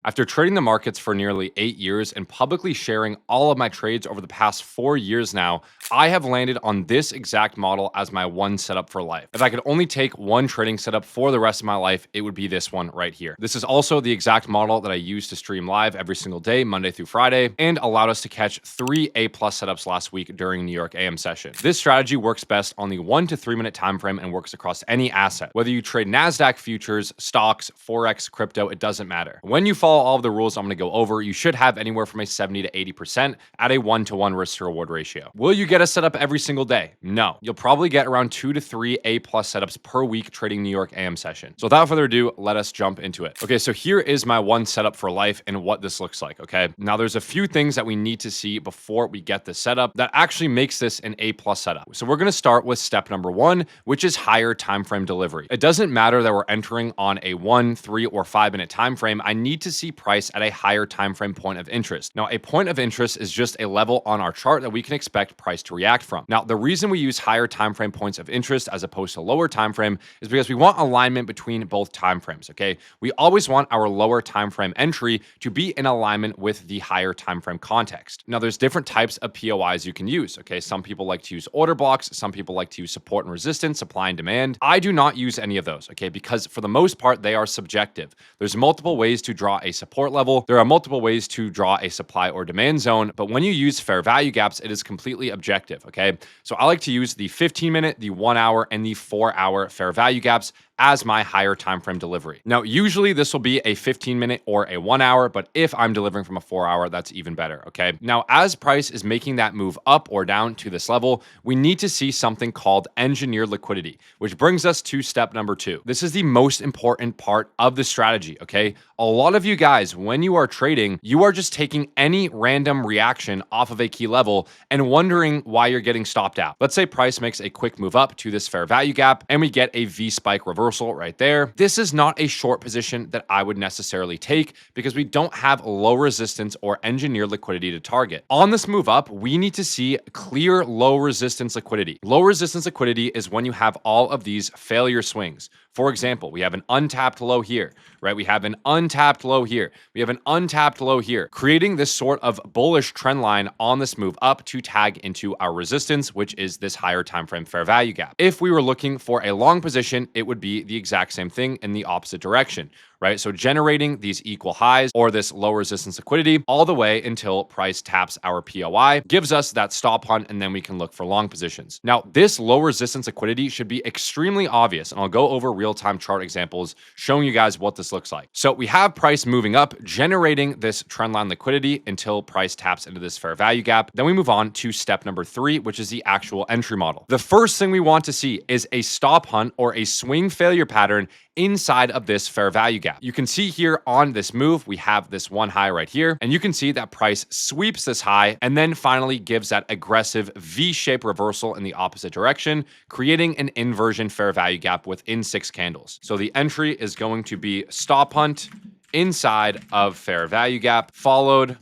After trading the markets for nearly 8 years and publicly sharing all of my trades over the past 4 years now, I have landed on this exact model as my one setup for life. If I could only take one trading setup for the rest of my life, it would be this one right here. This is also the exact model that I use to stream live every single day, Monday through Friday, and allowed us to catch 3 A-plus setups last week during New York AM session. This strategy works best on the 1 to 3 minute time frame and works across any asset. Whether you trade NASDAQ futures, stocks, Forex, crypto, it doesn't matter. When you follow all of the rules I'm going to go over, you should have anywhere from a 70 to 80% at a 1-to-1 risk to reward ratio. Will you get a setup every single day? No. You'll probably get around 2 to 3 A-plus setups per week trading New York AM session. So without further ado, let us jump into it. Okay, so here is my one setup for life and what this looks like, okay? Now there's a few things that we need to see before we get this setup that actually makes this an A-plus setup. So we're going to start with step number 1, which is higher time frame delivery. It doesn't matter that we're entering on a 1, 3, or 5 minute time frame. I need to see price at a higher time frame point of interest. Now, a point of interest is just a level on our chart that we can expect price to react from. Now, the reason we use higher time frame points of interest as opposed to lower time frame is because we want alignment between both time frames, okay? We always want our lower time frame entry to be in alignment with the higher time frame context. Now, there's different types of POIs you can use, okay? Some people like to use order blocks, some people like to use support and resistance, supply and demand. I do not use any of those, okay? Because for the most part, they are subjective. There's multiple ways to draw a support level. There are multiple ways to draw a supply or demand zone, but when you use fair value gaps, it is completely objective, okay? So I like to use the 15-minute, the 1 hour, and the 4-hour fair value gaps as my higher time frame delivery. Now, usually this will be a 15-minute or a 1 hour, but if I'm delivering from a 4-hour, that's even better, okay? Now, as price is making that move up or down to this level, we need to see something called engineered liquidity, which brings us to step number 2. This is the most important part of the strategy, okay? A lot of you guys, when you are trading, you are just taking any random reaction off of a key level and wondering why you're getting stopped out. Let's say price makes a quick move up to this fair value gap and we get a V spike reversal right there. This is not a short position that I would necessarily take because we don't have low resistance or engineered liquidity to target. On this move up, we need to see clear low resistance liquidity. Low resistance liquidity is when you have all of these failure swings. For example, we have an untapped low here, right? We have an untapped low here. We have an untapped low here, creating this sort of bullish trend line on this move up to tag into our resistance, which is this higher time frame fair value gap. If we were looking for a long position, it would be the exact same thing in the opposite direction, right? So generating these equal highs or this low resistance liquidity all the way until price taps our POI, gives us that stop hunt, and then we can look for long positions. Now, this low resistance liquidity should be extremely obvious, and I'll go over real-time chart examples showing you guys what this looks like. So we have price moving up, generating this trendline liquidity until price taps into this fair value gap. Then we move on to step number 3, which is the actual entry model. The first thing we want to see is a stop hunt or a swing failure pattern inside of this fair value gap. You can see here on this move, we have this one high right here, and you can see that price sweeps this high and then finally gives that aggressive V-shaped reversal in the opposite direction, creating an inversion fair value gap within 6 candles. So the entry is going to be stop hunt inside of fair value gap, followed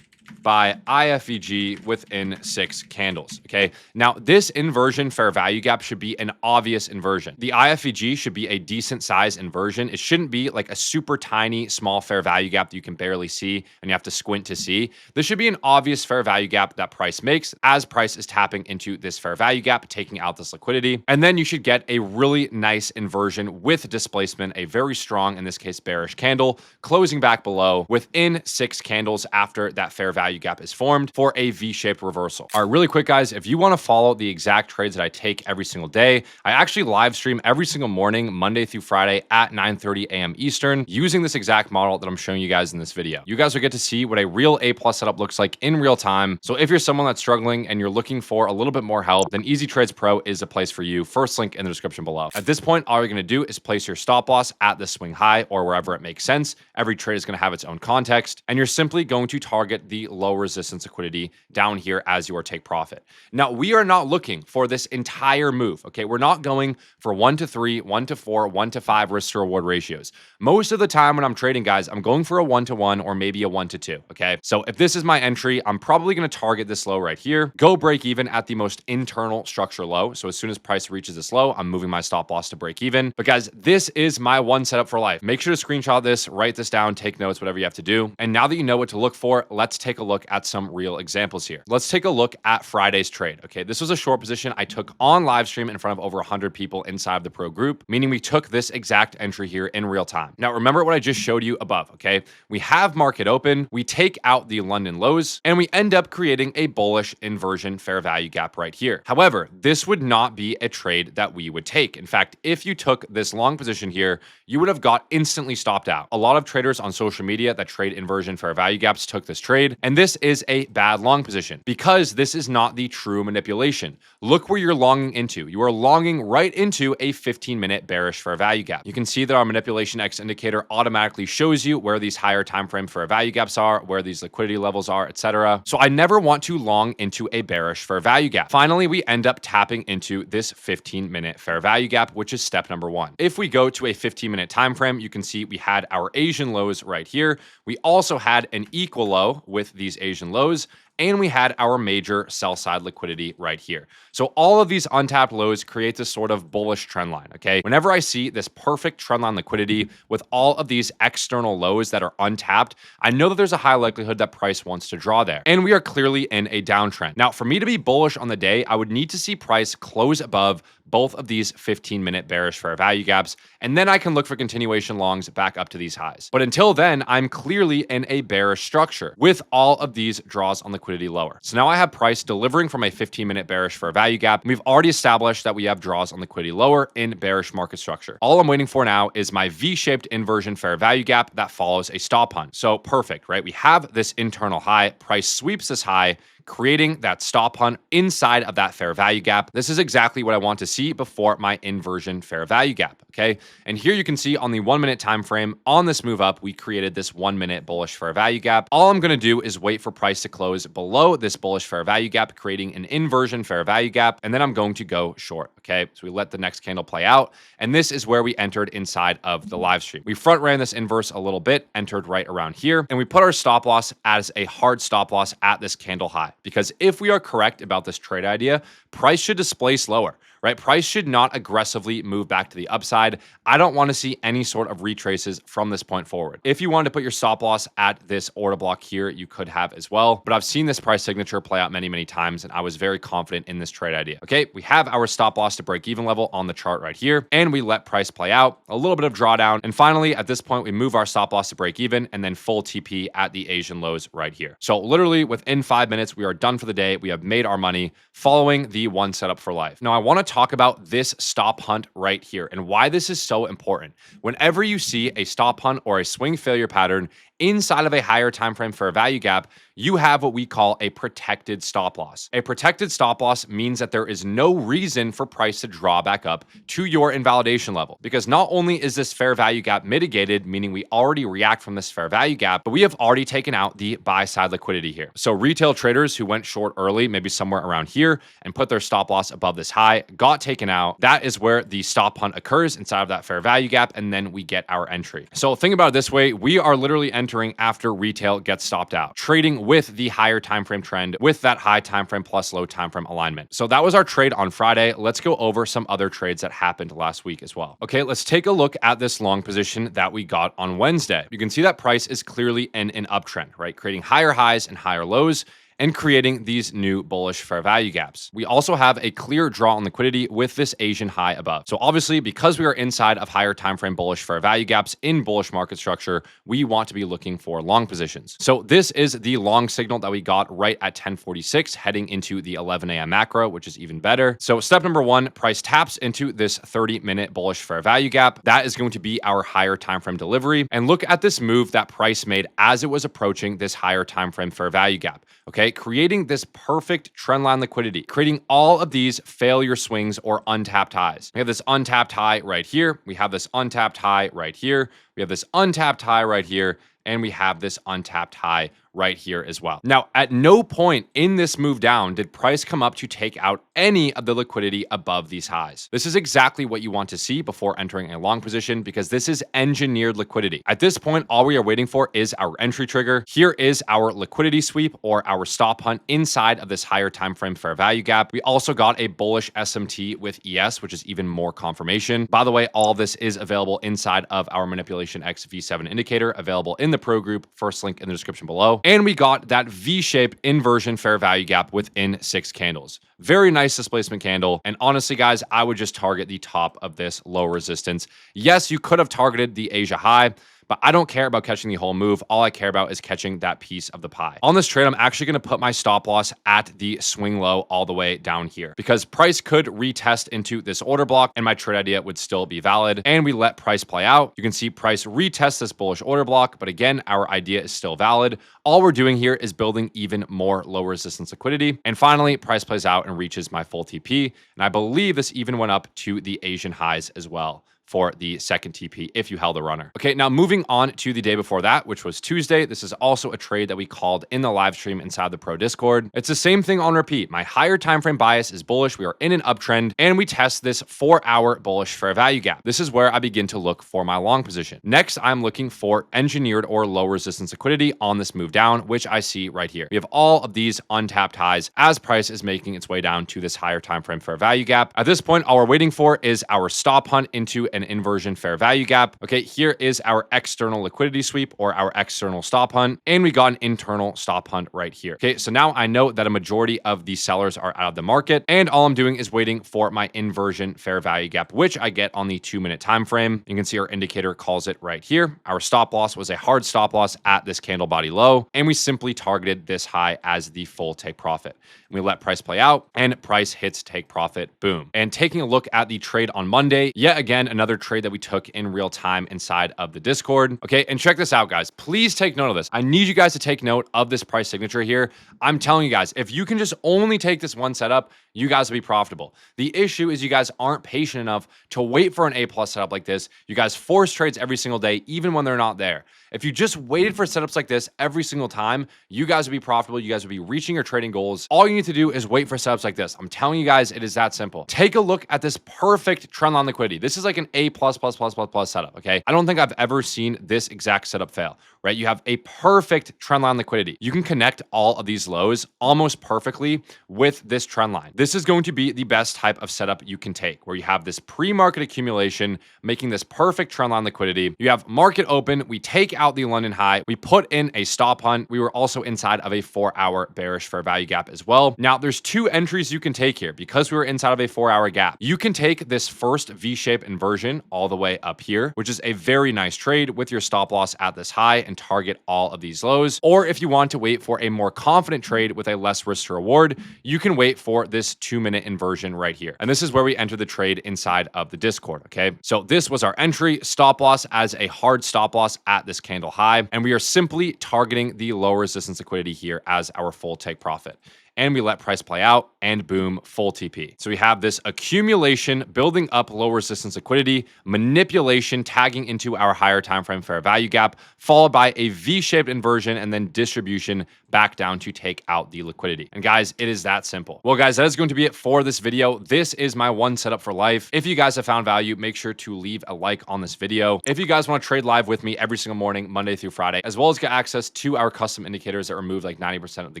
by iFVG within 6 candles, okay? Now, this inversion fair value gap should be an obvious inversion. The iFVG should be a decent size inversion. It shouldn't be like a super tiny, small fair value gap that you can barely see and you have to squint to see. This should be an obvious fair value gap that price makes as price is tapping into this fair value gap, taking out this liquidity. And then you should get a really nice inversion with displacement, a very strong, in this case, bearish candle, closing back below within 6 candles after that fair value gap is formed for a V-shaped reversal. All right, really quick, guys, if you want to follow the exact trades that I take every single day, I actually live stream every single morning, Monday through Friday at 9:30 a.m. Eastern, using this exact model that I'm showing you guys in this video. You guys will get to see what a real A+ setup looks like in real time. So if you're someone that's struggling and you're looking for a little bit more help, then Easy Trades Pro is a place for you. First link in the description below. At this point, all you're going to do is place your stop loss at the swing high or wherever it makes sense. Every trade is going to have its own context, and you're simply going to target the low resistance liquidity down here as your take profit. Now, we are not looking for this entire move, okay? We're not going for 1 to 3, 1 to 4, 1 to 5 risk to reward ratios. Most of the time when I'm trading, guys, I'm going for a 1 to 1 or maybe a 1 to 2, okay? So if this is my entry, I'm probably going to target this low right here, go break even at the most internal structure low. So as soon as price reaches this low, I'm moving my stop loss to break even. But guys, this is my one setup for life. Make sure to screenshot this, write this down, take notes, whatever you have to do. And now that you know what to look for, let's take a look at some real examples here. Let's take a look at Friday's trade. Okay, this was a short position I took on live stream in front of over 100 people inside of the pro group, meaning we took this exact entry here in real time. Now, remember what I just showed you above, okay? We have market open, we take out the London lows, and we end up creating a bullish inversion fair value gap right here. However, this would not be a trade that we would take. In fact, if you took this long position here, you would have got instantly stopped out. A lot of traders on social media that trade inversion fair value gaps took this trade, and this is a bad long position because this is not the true manipulation. Look where you're longing into. You are longing right into a 15-minute bearish fair value gap. You can see that our manipulation X indicator automatically shows you where these higher time frame fair value gaps are, where these liquidity levels are, etc. So I never want to long into a bearish fair value gap. Finally, we end up tapping into this 15-minute fair value gap, which is step number one. If we go to a 15-minute time frame, you can see we had our Asian lows right here. We also had an equal low with these Asian lows, and we had our major sell side liquidity right here. So all of these untapped lows create this sort of bullish trend line, okay? Whenever I see this perfect trend line liquidity with all of these external lows that are untapped, I know that there's a high likelihood that price wants to draw there. And we are clearly in a downtrend. Now, for me to be bullish on the day, I would need to see price close above both of these 15-minute bearish fair value gaps, and then I can look for continuation longs back up to these highs. But until then, I'm clearly in a bearish structure with all of these draws on liquidity lower. So now I have price delivering from a 15-minute bearish fair value gap. We've already established that we have draws on liquidity lower in bearish market structure. All I'm waiting for now is my V-shaped inversion fair value gap that follows a stop hunt. So perfect, right? We have this internal high, price sweeps this high, creating that stop hunt inside of that fair value gap. This is exactly what I want to see before my inversion fair value gap, okay? And here you can see on the 1 minute time frame on this move up, we created this 1 minute bullish fair value gap. All I'm going to do is wait for price to close below this bullish fair value gap, creating an inversion fair value gap, and then I'm going to go short, okay? So we let the next candle play out, and this is where we entered inside of the live stream. We front ran this inverse a little bit, entered right around here, and we put our stop loss as a hard stop loss at this candle high. Because if we are correct about this trade idea, price should displace lower, right? Price should not aggressively move back to the upside. I don't want to see any sort of retraces from this point forward. If you wanted to put your stop loss at this order block here, you could have as well. But I've seen this price signature play out many, many times, and I was very confident in this trade idea. Okay, we have our stop loss to break even level on the chart right here, and we let price play out, a little bit of drawdown. And finally, at this point, we move our stop loss to break even and then full TP at the Asian lows right here. So literally within 5 minutes, we are done for the day. We have made our money following the one setup for life. Now, I want to talk about this stop hunt right here and why this is so important. Whenever you see a stop hunt or a swing failure pattern inside of a higher time frame fair value gap, you have what we call a protected stop loss. A protected stop loss means that there is no reason for price to draw back up to your invalidation level, because not only is this fair value gap mitigated, meaning we already react from this fair value gap, but we have already taken out the buy side liquidity here. So retail traders who went short early, maybe somewhere around here, and put their stop loss above this high, got taken out. That is where the stop hunt occurs inside of that fair value gap, and then we get our entry. So think about it this way, we are literally entering after retail gets stopped out, trading with the higher time frame trend with that high time frame plus low time frame alignment. So that was our trade on Friday. Let's go over some other trades that happened last week as well. Okay, let's take a look at this long position that we got on Wednesday. You can see that price is clearly in an uptrend, right? Creating higher highs and higher lows, and creating these new bullish fair value gaps. We also have a clear draw on liquidity with this Asian high above. So obviously, because we are inside of higher time frame bullish fair value gaps in bullish market structure, we want to be looking for long positions. So this is the long signal that we got right at 10:46 heading into the 11 a.m. macro, which is even better. So step number one, price taps into this 30-minute bullish fair value gap. That is going to be our higher time frame delivery. And look at this move that price made as it was approaching this higher time frame fair value gap. Okay, creating this perfect trendline liquidity, creating all of these failure swings or untapped highs. We have this untapped high right here. We have this untapped high right here. We have this untapped high right here. And we have this untapped high right here as well. Now, at no point in this move down did price come up to take out any of the liquidity above these highs. This is exactly what you want to see before entering a long position because this is engineered liquidity. At this point, all we are waiting for is our entry trigger. Here is our liquidity sweep or our stop hunt inside of this higher time frame fair value gap. We also got a bullish SMT with ES, which is even more confirmation. By the way, all of this is available inside of our Manipulation X V7 indicator, available in the pro group, first link in the description below. And we got that V-shape inversion fair value gap within 6 candles. Very nice displacement candle. And honestly, guys, I would just target the top of this low resistance. Yes, you could have targeted the Asia high, but I don't care about catching the whole move. All I care about is catching that piece of the pie. On this trade, I'm actually going to put my stop loss at the swing low all the way down here because price could retest into this order block and my trade idea would still be valid. And we let price play out. You can see price retest this bullish order block, but again, our idea is still valid. All we're doing here is building even more low resistance liquidity. And finally, price plays out and reaches my full TP. And I believe this even went up to the Asian highs as well for the second TP if you held a runner. Okay, now moving on to the day before that, which was Tuesday. This is also a trade that we called in the live stream inside the Pro Discord. It's the same thing on repeat. My higher time frame bias is bullish. We are in an uptrend and we test this 4-hour bullish fair value gap. This is where I begin to look for my long position. Next, I'm looking for engineered or low resistance liquidity on this move down, which I see right here. We have all of these untapped highs as price is making its way down to this higher time frame fair value gap. At this point, all we're waiting for is our stop hunt into an inversion fair value gap. Okay, here is our external liquidity sweep or our external stop hunt, and we got an internal stop hunt right here. Okay, so now I know that a majority of these sellers are out of the market, and all I'm doing is waiting for my inversion fair value gap, which I get on the 2-minute time frame. You can see our indicator calls it right here. Our stop loss was a hard stop loss at this candle body low, and we simply targeted this high as the full take profit. We let price play out, and price hits take profit, boom. And taking a look at the trade on Monday, yet again, another trade that we took in real time inside of the Discord. Okay, and check this out, guys. Please take note of this. I need you guys to take note of this price signature here. I'm telling you guys, if you can just only take this one setup, you guys will be profitable. The issue is you guys aren't patient enough to wait for an A+ setup like this. You guys force trades every single day, even when they're not there. If you just waited for setups like this every single time, you guys would be profitable. You guys would be reaching your trading goals. All you need to do is wait for setups like this. I'm telling you guys, it is that simple. Take a look at this perfect trendline liquidity. This is like an A+++ setup, okay? I don't think I've ever seen this exact setup fail, right? You have a perfect trendline liquidity. You can connect all of these lows almost perfectly with this trend line. This is going to be the best type of setup you can take, where you have this pre-market accumulation, making this perfect trendline liquidity. You have market open, we take out the London high, we put in a stop hunt. We were also inside of a 4-hour bearish fair value gap as well. Now, there's 2 entries you can take here because we were inside of a 4-hour gap. You can take this first V-shape inversion all the way up here, which is a very nice trade with your stop loss at this high and target all of these lows. Or if you want to wait for a more confident trade with a less risk to reward, you can wait for this 2-minute inversion right here. And this is where we enter the trade inside of the Discord, okay? So this was our entry, stop loss as a hard stop loss at this candle high, and we are simply targeting the low resistance liquidity here as our full take profit. And we let price play out, and boom, full TP. So we have this accumulation building up low resistance liquidity, manipulation tagging into our higher time frame fair value gap, followed by a V-shaped inversion and then distribution back down to take out the liquidity. And guys, it is that simple. Well, guys, that is going to be it for this video. This is my one setup for life. If you guys have found value, make sure to leave a like on this video. If you guys want to trade live with me every single morning, Monday through Friday, as well as get access to our custom indicators that remove like 90% of the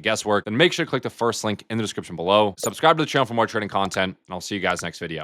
guesswork, then make sure to click the first link in the description below. Subscribe to the channel for more trading content, and I'll see you guys next video.